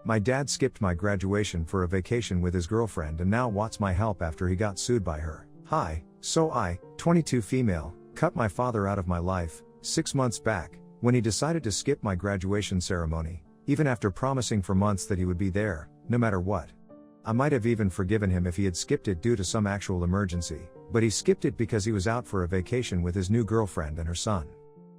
My dad skipped my graduation for a vacation with his girlfriend and now wants my help after he got sued by her. Hi, so I, 22 female, cut my father out of my life, 6 months back, when he decided to skip my graduation ceremony, even after promising for months that he would be there, no matter what. I might have even forgiven him if he had skipped it due to some actual emergency, but he skipped it because he was out for a vacation with his new girlfriend and her son.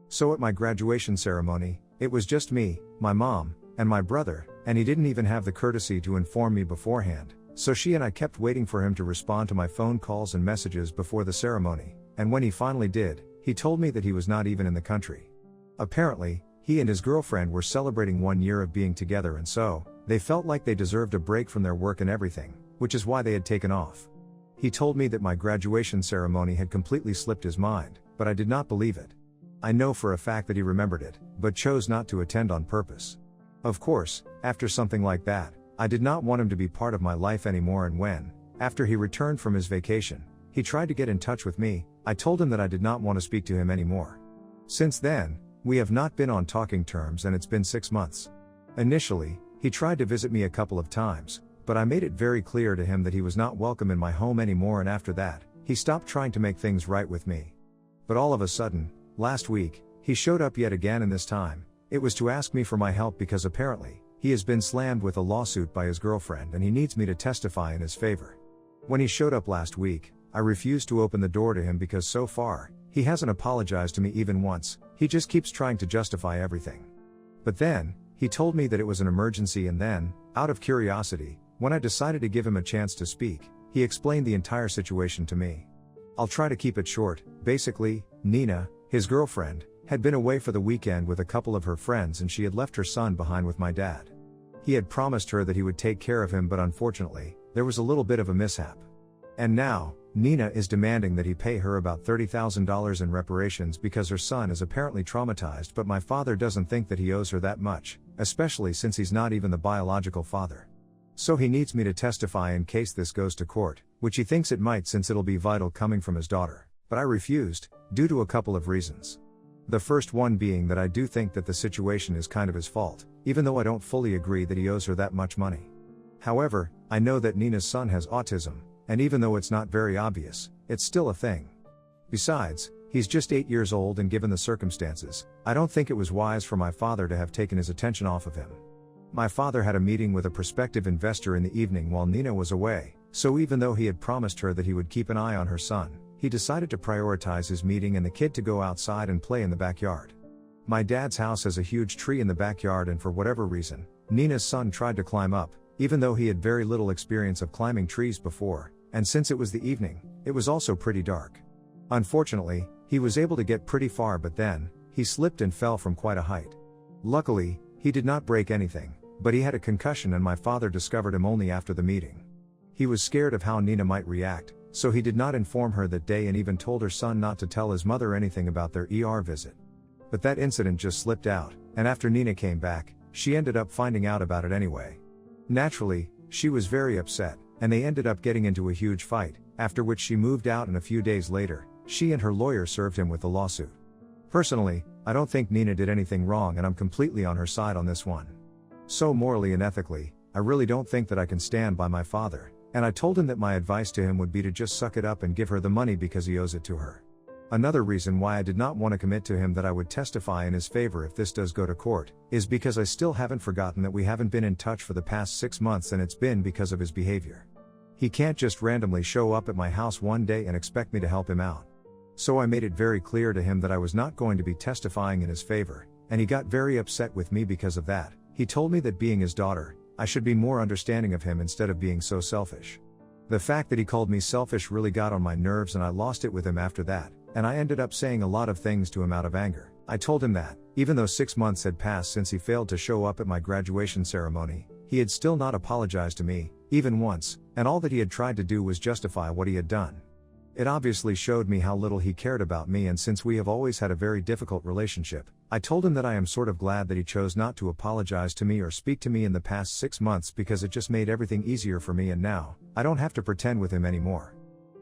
So at my graduation ceremony, it was just me, my mom, and my brother, and he didn't even have the courtesy to inform me beforehand, so she and I kept waiting for him to respond to my phone calls and messages before the ceremony, and when he finally did, he told me that he was not even in the country. Apparently, he and his girlfriend were celebrating 1 year of being together and so, they felt like they deserved a break from their work and everything, which is why they had taken off. He told me that my graduation ceremony had completely slipped his mind, but I did not believe it. I know for a fact that he remembered it, but chose not to attend on purpose. Of course, after something like that, I did not want him to be part of my life anymore, and when, after he returned from his vacation, he tried to get in touch with me, I told him that I did not want to speak to him anymore. Since then, we have not been on talking terms and it's been 6 months. Initially, he tried to visit me a couple of times, but I made it very clear to him that he was not welcome in my home anymore, and after that, he stopped trying to make things right with me. But all of a sudden, last week, he showed up yet again, and this time, it was to ask me for my help because apparently, he has been slammed with a lawsuit by his girlfriend and he needs me to testify in his favor. When he showed up last week, I refused to open the door to him because so far, he hasn't apologized to me even once, he just keeps trying to justify everything. But then, he told me that it was an emergency, and then, out of curiosity, when I decided to give him a chance to speak, he explained the entire situation to me. I'll try to keep it short. Basically, Nina, his girlfriend, had been away for the weekend with a couple of her friends and she had left her son behind with my dad. He had promised her that he would take care of him, but unfortunately, there was a little bit of a mishap. And now, Nina is demanding that he pay her about $30,000 in reparations because her son is apparently traumatized, but my father doesn't think that he owes her that much, especially since he's not even the biological father. So he needs me to testify in case this goes to court, which he thinks it might since it'll be vital coming from his daughter, but I refused, due to a couple of reasons. The first one being that I do think that the situation is kind of his fault, even though I don't fully agree that he owes her that much money. However, I know that Nina's son has autism, and even though it's not very obvious, it's still a thing. Besides, he's just 8 years old, and given the circumstances, I don't think it was wise for my father to have taken his attention off of him. My father had a meeting with a prospective investor in the evening while Nina was away, so even though he had promised her that he would keep an eye on her son, he decided to prioritize his meeting and the kid to go outside and play in the backyard. My dad's house has a huge tree in the backyard, and for whatever reason, Nina's son tried to climb up, even though he had very little experience of climbing trees before, and since it was the evening, it was also pretty dark. Unfortunately, he was able to get pretty far, but then, he slipped and fell from quite a height. Luckily, he did not break anything, but he had a concussion and my father discovered him only after the meeting. He was scared of how Nina might react, so he did not inform her that day and even told her son not to tell his mother anything about their ER visit. But that incident just slipped out, and after Nina came back, she ended up finding out about it anyway. Naturally, she was very upset, and they ended up getting into a huge fight, after which she moved out, and a few days later, she and her lawyer served him with the lawsuit. Personally, I don't think Nina did anything wrong, and I'm completely on her side on this one. So morally and ethically, I really don't think that I can stand by my father, and I told him that my advice to him would be to just suck it up and give her the money because he owes it to her. Another reason why I did not want to commit to him that I would testify in his favor if this does go to court, is because I still haven't forgotten that we haven't been in touch for the past 6 months, and it's been because of his behavior. He can't just randomly show up at my house one day and expect me to help him out. So I made it very clear to him that I was not going to be testifying in his favor, and he got very upset with me because of that. He told me that being his daughter, I should be more understanding of him instead of being so selfish. The fact that he called me selfish really got on my nerves, and I lost it with him after that, and I ended up saying a lot of things to him out of anger. I told him that, even though 6 months had passed since he failed to show up at my graduation ceremony, he had still not apologized to me, even once, and all that he had tried to do was justify what he had done. It obviously showed me how little he cared about me, and since we have always had a very difficult relationship, I told him that I am sort of glad that he chose not to apologize to me or speak to me in the past 6 months, because it just made everything easier for me, and now, I don't have to pretend with him anymore.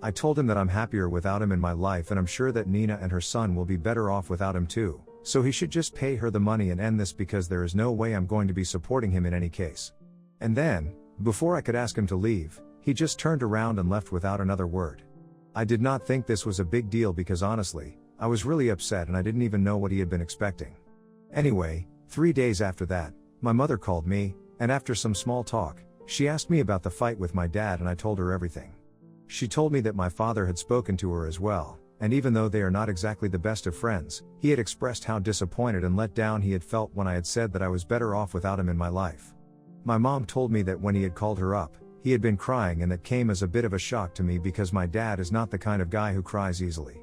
I told him that I'm happier without him in my life, and I'm sure that Nina and her son will be better off without him too, so he should just pay her the money and end this, because there is no way I'm going to be supporting him in any case. And then, before I could ask him to leave, he just turned around and left without another word. I did not think this was a big deal because honestly, I was really upset and I didn't even know what he had been expecting. Anyway, 3 days after that, my mother called me, and after some small talk, she asked me about the fight with my dad and I told her everything. She told me that my father had spoken to her as well, and even though they are not exactly the best of friends, he had expressed how disappointed and let down he had felt when I had said that I was better off without him in my life. My mom told me that when he had called her up, he had been crying, and that came as a bit of a shock to me because my dad is not the kind of guy who cries easily.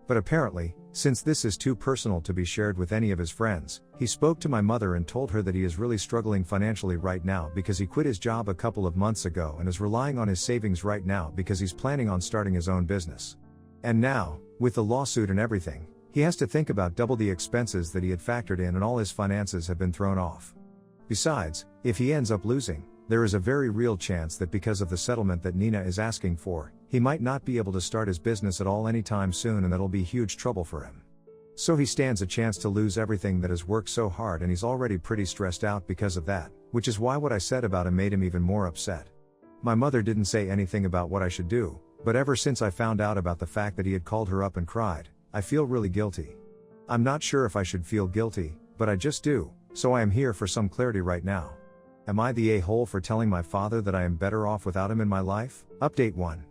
But apparently, since this is too personal to be shared with any of his friends, he spoke to my mother and told her that he is really struggling financially right now because he quit his job a couple of months ago and is relying on his savings right now because he's planning on starting his own business. And now, with the lawsuit and everything, he has to think about double the expenses that he had factored in, and all his finances have been thrown off. Besides, if he ends up losing, there is a very real chance that because of the settlement that Nina is asking for, he might not be able to start his business at all anytime soon, and that'll be huge trouble for him. So he stands a chance to lose everything that has worked so hard, and he's already pretty stressed out because of that, which is why what I said about him made him even more upset. My mother didn't say anything about what I should do, but ever since I found out about the fact that he had called her up and cried, I feel really guilty. I'm not sure if I should feel guilty, but I just do, so I am here for some clarity right now. Am I the a-hole for telling my father that I am better off without him in my life? Update 1.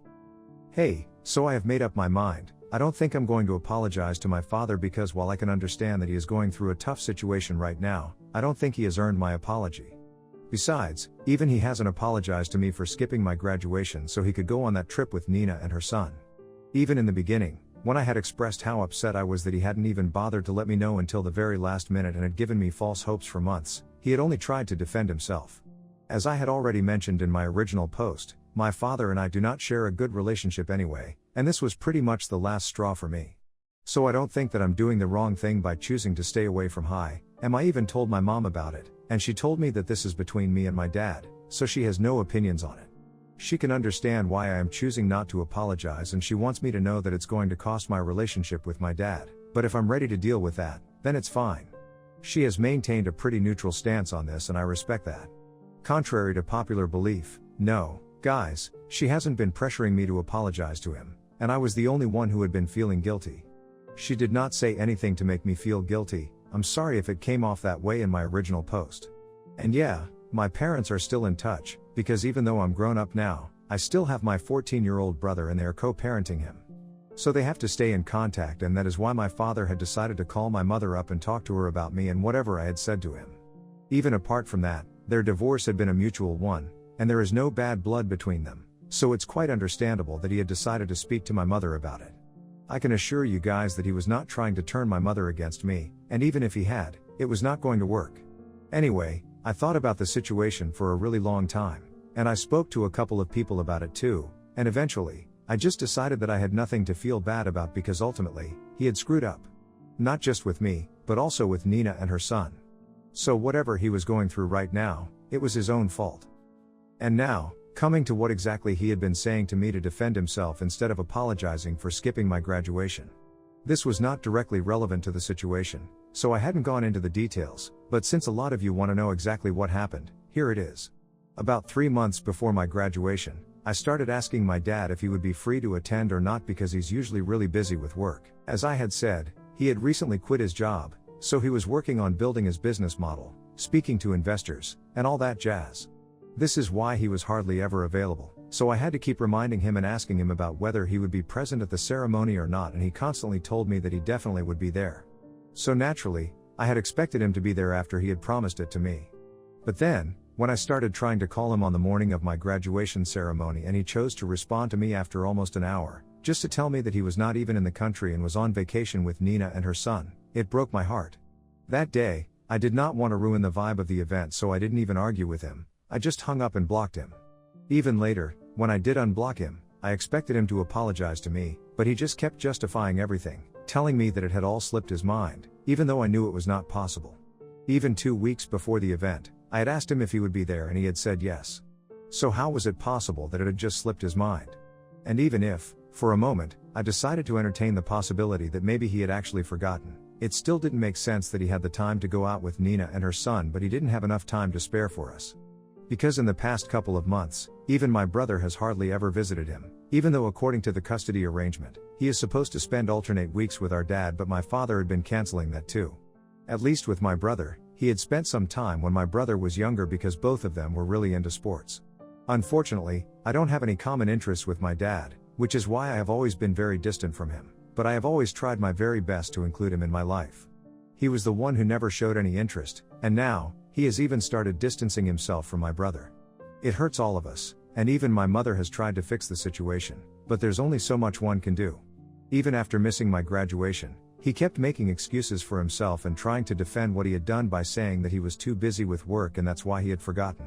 Hey, so I have made up my mind. I don't think I'm going to apologize to my father because while I can understand that he is going through a tough situation right now, I don't think he has earned my apology. Besides, even he hasn't apologized to me for skipping my graduation so he could go on that trip with Nina and her son. Even in the beginning, when I had expressed how upset I was that he hadn't even bothered to let me know until the very last minute and had given me false hopes for months, he had only tried to defend himself. As I had already mentioned in my original post, my father and I do not share a good relationship anyway, and this was pretty much the last straw for me. So I don't think that I'm doing the wrong thing by choosing to stay away from Hi, and I even told my mom about it, and she told me that this is between me and my dad, so she has no opinions on it. She can understand why I am choosing not to apologize, and she wants me to know that it's going to cost my relationship with my dad, but if I'm ready to deal with that, then it's fine. She has maintained a pretty neutral stance on this and I respect that. Contrary to popular belief, no, guys, she hasn't been pressuring me to apologize to him, and I was the only one who had been feeling guilty. She did not say anything to make me feel guilty. I'm sorry if it came off that way in my original post. And yeah, my parents are still in touch, because even though I'm grown up now, I still have my 14-year-old brother and they are co-parenting him. So they have to stay in contact, and that is why my father had decided to call my mother up and talk to her about me and whatever I had said to him. Even apart from that, their divorce had been a mutual one, and there is no bad blood between them, so it's quite understandable that he had decided to speak to my mother about it. I can assure you guys that he was not trying to turn my mother against me, and even if he had, it was not going to work. Anyway, I thought about the situation for a really long time, and I spoke to a couple of people about it too, and eventually, I just decided that I had nothing to feel bad about because ultimately, he had screwed up. Not just with me, but also with Nina and her son. So whatever he was going through right now, it was his own fault. And now, coming to what exactly he had been saying to me to defend himself instead of apologizing for skipping my graduation. This was not directly relevant to the situation, so I hadn't gone into the details, but since a lot of you want to know exactly what happened, here it is. About 3 months before my graduation, I started asking my dad if he would be free to attend or not because he's usually really busy with work. As I had said, he had recently quit his job, so he was working on building his business model, speaking to investors, and all that jazz. This is why he was hardly ever available, so I had to keep reminding him and asking him about whether he would be present at the ceremony or not, and he constantly told me that he definitely would be there. So naturally, I had expected him to be there after he had promised it to me. But then, when I started trying to call him on the morning of my graduation ceremony and he chose to respond to me after almost an hour, just to tell me that he was not even in the country and was on vacation with Nina and her son, it broke my heart. That day, I did not want to ruin the vibe of the event, so I didn't even argue with him. I just hung up and blocked him. Even later, when I did unblock him, I expected him to apologize to me, but he just kept justifying everything, telling me that it had all slipped his mind, even though I knew it was not possible. Even 2 weeks before the event, I had asked him if he would be there and he had said yes. So how was it possible that it had just slipped his mind? And even if, for a moment, I decided to entertain the possibility that maybe he had actually forgotten, it still didn't make sense that he had the time to go out with Nina and her son but he didn't have enough time to spare for us. Because in the past couple of months, even my brother has hardly ever visited him, even though according to the custody arrangement, he is supposed to spend alternate weeks with our dad, but my father had been canceling that too. At least with my brother, he had spent some time when my brother was younger because both of them were really into sports. Unfortunately, I don't have any common interests with my dad, which is why I have always been very distant from him, but I have always tried my very best to include him in my life. He was the one who never showed any interest, and now, he has even started distancing himself from my brother. It hurts all of us, and even my mother has tried to fix the situation, but there's only so much one can do. Even after missing my graduation, he kept making excuses for himself and trying to defend what he had done by saying that he was too busy with work and that's why he had forgotten.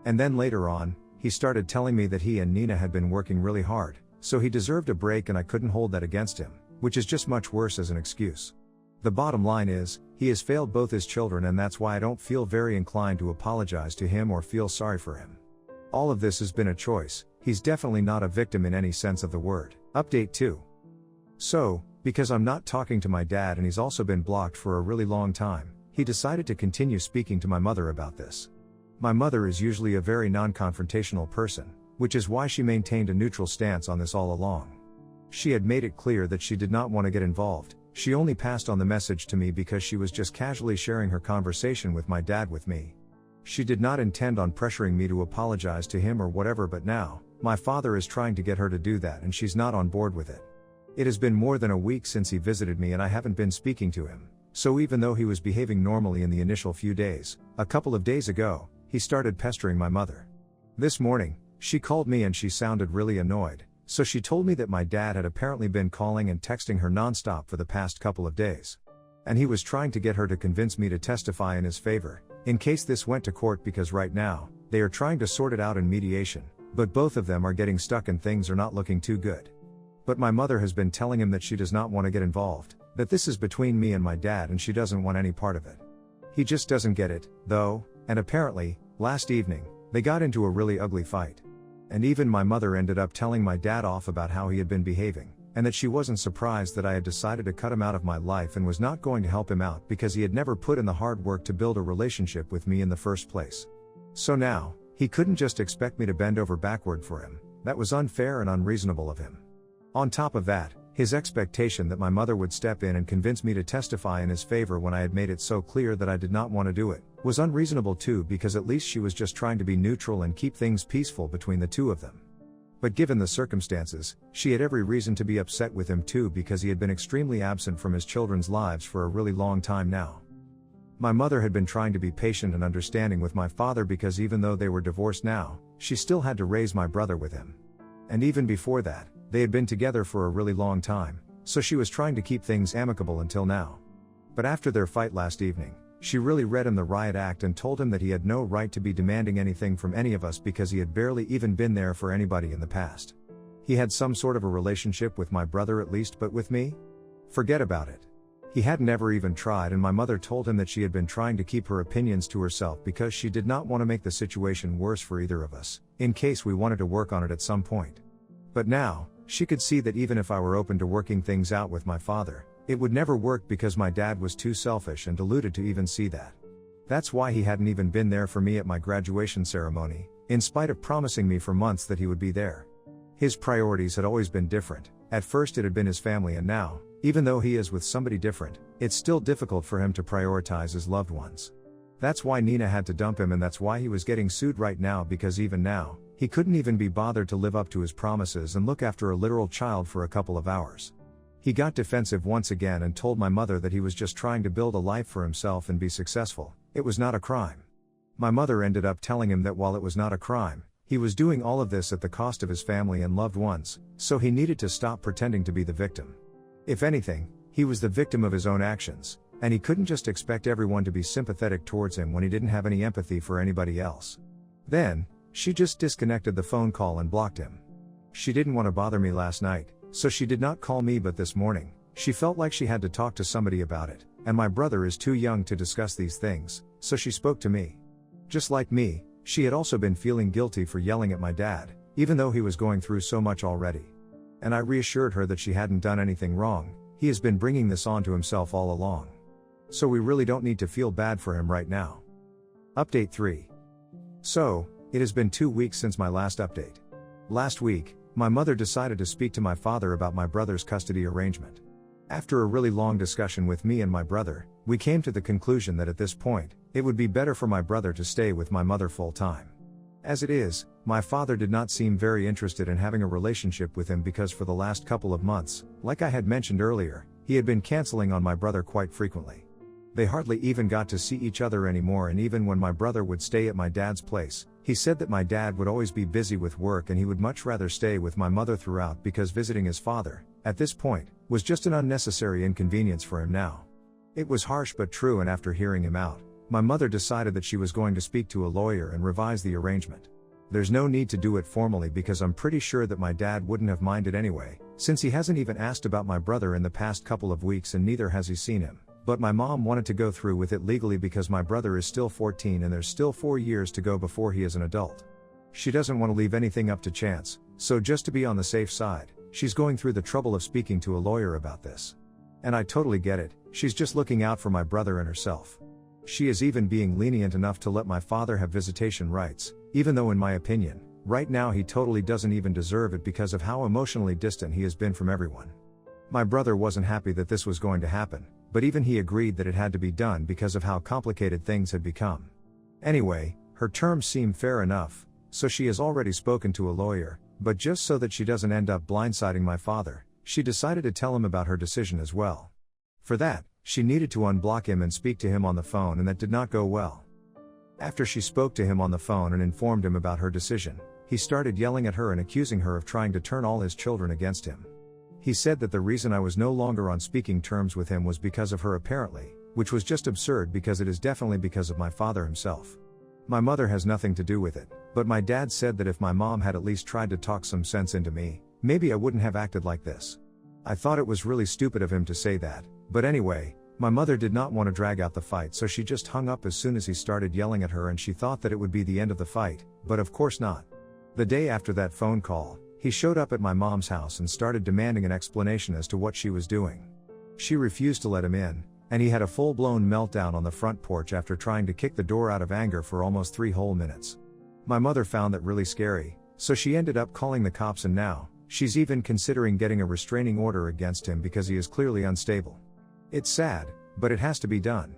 And then later on, he started telling me that he and Nina had been working really hard, so he deserved a break and I couldn't hold that against him, which is just much worse as an excuse. The bottom line is, he has failed both his children and that's why I don't feel very inclined to apologize to him or feel sorry for him. All of this has been a choice, he's definitely not a victim in any sense of the word. Update 2. So, because I'm not talking to my dad and he's also been blocked for a really long time, he decided to continue speaking to my mother about this. My mother is usually a very non-confrontational person, which is why she maintained a neutral stance on this all along. She had made it clear that she did not want to get involved, she only passed on the message to me because she was just casually sharing her conversation with my dad with me. She did not intend on pressuring me to apologize to him or whatever, but now, my father is trying to get her to do that and she's not on board with it. It has been more than a week since he visited me and I haven't been speaking to him, so even though he was behaving normally in the initial few days, a couple of days ago, he started pestering my mother. This morning, she called me and she sounded really annoyed, so she told me that my dad had apparently been calling and texting her nonstop for the past couple of days. And he was trying to get her to convince me to testify in his favor, in case this went to court, because right now, they are trying to sort it out in mediation, but both of them are getting stuck and things are not looking too good. But my mother has been telling him that she does not want to get involved, that this is between me and my dad and she doesn't want any part of it. He just doesn't get it, though, and apparently, last evening, they got into a really ugly fight. And even my mother ended up telling my dad off about how he had been behaving, and that she wasn't surprised that I had decided to cut him out of my life and was not going to help him out because he had never put in the hard work to build a relationship with me in the first place. So now, he couldn't just expect me to bend over backward for him, that was unfair and unreasonable of him. On top of that, his expectation that my mother would step in and convince me to testify in his favor when I had made it so clear that I did not want to do it, was unreasonable too, because at least she was just trying to be neutral and keep things peaceful between the two of them. But given the circumstances, she had every reason to be upset with him too, because he had been extremely absent from his children's lives for a really long time now. My mother had been trying to be patient and understanding with my father because even though they were divorced now, she still had to raise my brother with him. And even before that, they had been together for a really long time, so she was trying to keep things amicable until now. But after their fight last evening, she really read him the riot act and told him that he had no right to be demanding anything from any of us because he had barely even been there for anybody in the past. He had some sort of a relationship with my brother at least, but with me? Forget about it. He hadn't ever even tried, and my mother told him that she had been trying to keep her opinions to herself because she did not want to make the situation worse for either of us, in case we wanted to work on it at some point. But now, she could see that even if I were open to working things out with my father, it would never work because my dad was too selfish and deluded to even see that. That's why he hadn't even been there for me at my graduation ceremony, in spite of promising me for months that he would be there. His priorities had always been different. At first it had been his family, and now, even though he is with somebody different, it's still difficult for him to prioritize his loved ones. That's why Nina had to dump him, and that's why he was getting sued right now, because even now, he couldn't even be bothered to live up to his promises and look after a literal child for a couple of hours. He got defensive once again and told my mother that he was just trying to build a life for himself and be successful. It was not a crime. My mother ended up telling him that while it was not a crime, he was doing all of this at the cost of his family and loved ones, so he needed to stop pretending to be the victim. If anything, he was the victim of his own actions, and he couldn't just expect everyone to be sympathetic towards him when he didn't have any empathy for anybody else. Then, she just disconnected the phone call and blocked him. She didn't want to bother me last night, so she did not call me, but this morning, she felt like she had to talk to somebody about it, and my brother is too young to discuss these things, so she spoke to me. Just like me, she had also been feeling guilty for yelling at my dad, even though he was going through so much already. And I reassured her that she hadn't done anything wrong, he has been bringing this on to himself all along. So we really don't need to feel bad for him right now. Update 3. So, It has been 2 weeks since my last update. Last week, my mother decided to speak to my father about my brother's custody arrangement. After a really long discussion with me and my brother, we came to the conclusion that at this point, it would be better for my brother to stay with my mother full time. As it is, my father did not seem very interested in having a relationship with him because for the last couple of months, like I had mentioned earlier, he had been canceling on my brother quite frequently. They hardly even got to see each other anymore, and even when my brother would stay at my dad's place, he said that my dad would always be busy with work and he would much rather stay with my mother throughout because visiting his father, at this point, was just an unnecessary inconvenience for him now. It was harsh but true, and after hearing him out, my mother decided that she was going to speak to a lawyer and revise the arrangement. There's no need to do it formally because I'm pretty sure that my dad wouldn't have minded anyway, since he hasn't even asked about my brother in the past couple of weeks and neither has he seen him. But my mom wanted to go through with it legally because my brother is still 14 and there's still 4 years to go before he is an adult. She doesn't want to leave anything up to chance, so just to be on the safe side, she's going through the trouble of speaking to a lawyer about this. And I totally get it, she's just looking out for my brother and herself. She is even being lenient enough to let my father have visitation rights, even though in my opinion, right now he totally doesn't even deserve it because of how emotionally distant he has been from everyone. My brother wasn't happy that this was going to happen, but even he agreed that it had to be done because of how complicated things had become. Anyway, her terms seem fair enough, so she has already spoken to a lawyer, but just so that she doesn't end up blindsiding my father, she decided to tell him about her decision as well. For that, she needed to unblock him and speak to him on the phone, and that did not go well. After she spoke to him on the phone and informed him about her decision, he started yelling at her and accusing her of trying to turn all his children against him. He said that the reason I was no longer on speaking terms with him was because of her apparently, which was just absurd because it is definitely because of my father himself. My mother has nothing to do with it, but my dad said that if my mom had at least tried to talk some sense into me, maybe I wouldn't have acted like this. I thought it was really stupid of him to say that, but anyway, my mother did not want to drag out the fight, so she just hung up as soon as he started yelling at her, and she thought that it would be the end of the fight, but of course not. The day after that phone call, he showed up at my mom's house and started demanding an explanation as to what she was doing. She refused to let him in, and he had a full-blown meltdown on the front porch after trying to kick the door out of anger for almost 3 whole minutes. My mother found that really scary, so she ended up calling the cops, and now, she's even considering getting a restraining order against him because he is clearly unstable. It's sad, but it has to be done.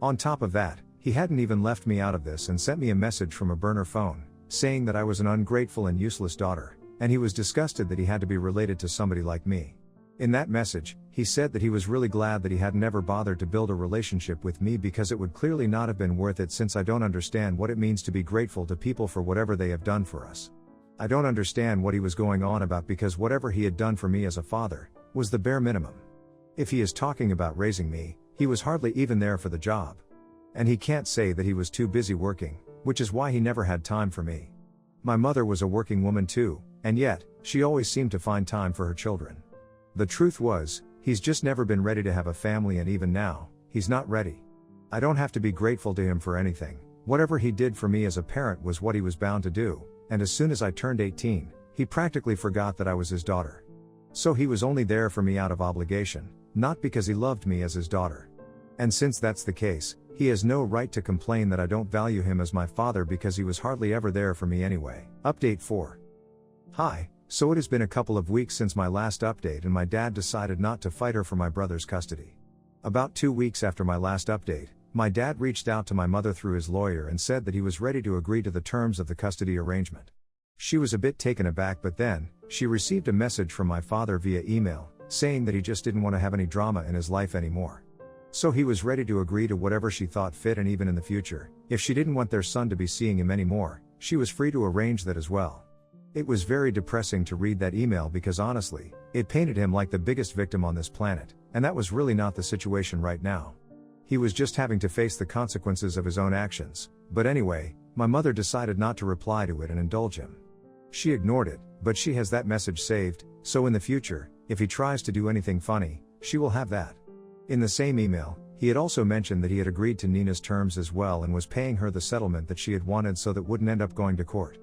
On top of that, he hadn't even left me out of this and sent me a message from a burner phone, saying that I was an ungrateful and useless daughter, and he was disgusted that he had to be related to somebody like me. In that message, he said that he was really glad that he had never bothered to build a relationship with me because it would clearly not have been worth it, since I don't understand what it means to be grateful to people for whatever they have done for us. I don't understand what he was going on about because whatever he had done for me as a father was the bare minimum. If he is talking about raising me, he was hardly even there for the job. And he can't say that he was too busy working, which is why he never had time for me. My mother was a working woman too, and yet, she always seemed to find time for her children. The truth was, he's just never been ready to have a family, and even now, he's not ready. I don't have to be grateful to him for anything. Whatever he did for me as a parent was what he was bound to do, and as soon as I turned 18, he practically forgot that I was his daughter. So he was only there for me out of obligation, not because he loved me as his daughter. And since that's the case, he has no right to complain that I don't value him as my father because he was hardly ever there for me anyway. Update 4. Hi, so it has been a couple of weeks since my last update, and my dad decided not to fight her for my brother's custody. About 2 weeks after my last update, my dad reached out to my mother through his lawyer and said that he was ready to agree to the terms of the custody arrangement. She was a bit taken aback, but then, she received a message from my father via email, saying that he just didn't want to have any drama in his life anymore. So he was ready to agree to whatever she thought fit, and even in the future, if she didn't want their son to be seeing him anymore, she was free to arrange that as well. It was very depressing to read that email because honestly, it painted him like the biggest victim on this planet, and that was really not the situation right now. He was just having to face the consequences of his own actions, but anyway, my mother decided not to reply to it and indulge him. She ignored it, but she has that message saved, so in the future, if he tries to do anything funny, she will have that. In the same email, he had also mentioned that he had agreed to Nina's terms as well and was paying her the settlement that she had wanted so that wouldn't end up going to court.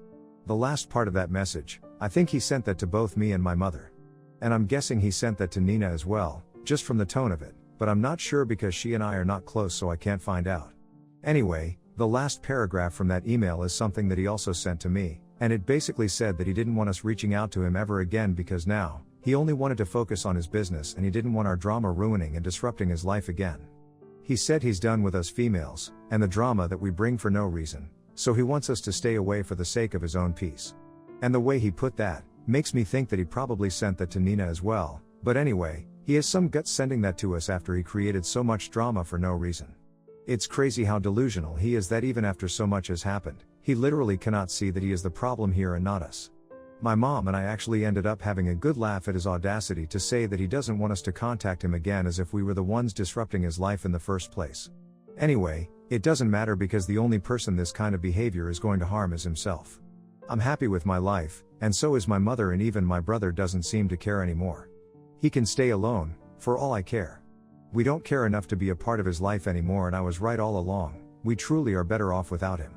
The last part of that message, I think he sent that to both me and my mother. And I'm guessing he sent that to Nina as well, just from the tone of it, but I'm not sure because she and I are not close, so I can't find out. Anyway, The last paragraph from that email is something that he also sent to me, and it basically said that he didn't want us reaching out to him ever again because now, he only wanted to focus on his business and he didn't want our drama ruining and disrupting his life again. He said he's done with us females, and the drama that we bring for no reason, so he wants us to stay away for the sake of his own peace. And the way he put that, makes me think that he probably sent that to Nina as well, but anyway, he has some guts sending that to us after he created so much drama for no reason. It's crazy how delusional he is that even after so much has happened, he literally cannot see that he is the problem here and not us. My mom and I actually ended up having a good laugh at his audacity to say that he doesn't want us to contact him again as if we were the ones disrupting his life in the first place. Anyway, it doesn't matter because the only person this kind of behavior is going to harm is himself. I'm happy with my life, and so is my mother, and even my brother doesn't seem to care anymore. He can stay alone, for all I care. We don't care enough to be a part of his life anymore, and I was right all along, we truly are better off without him.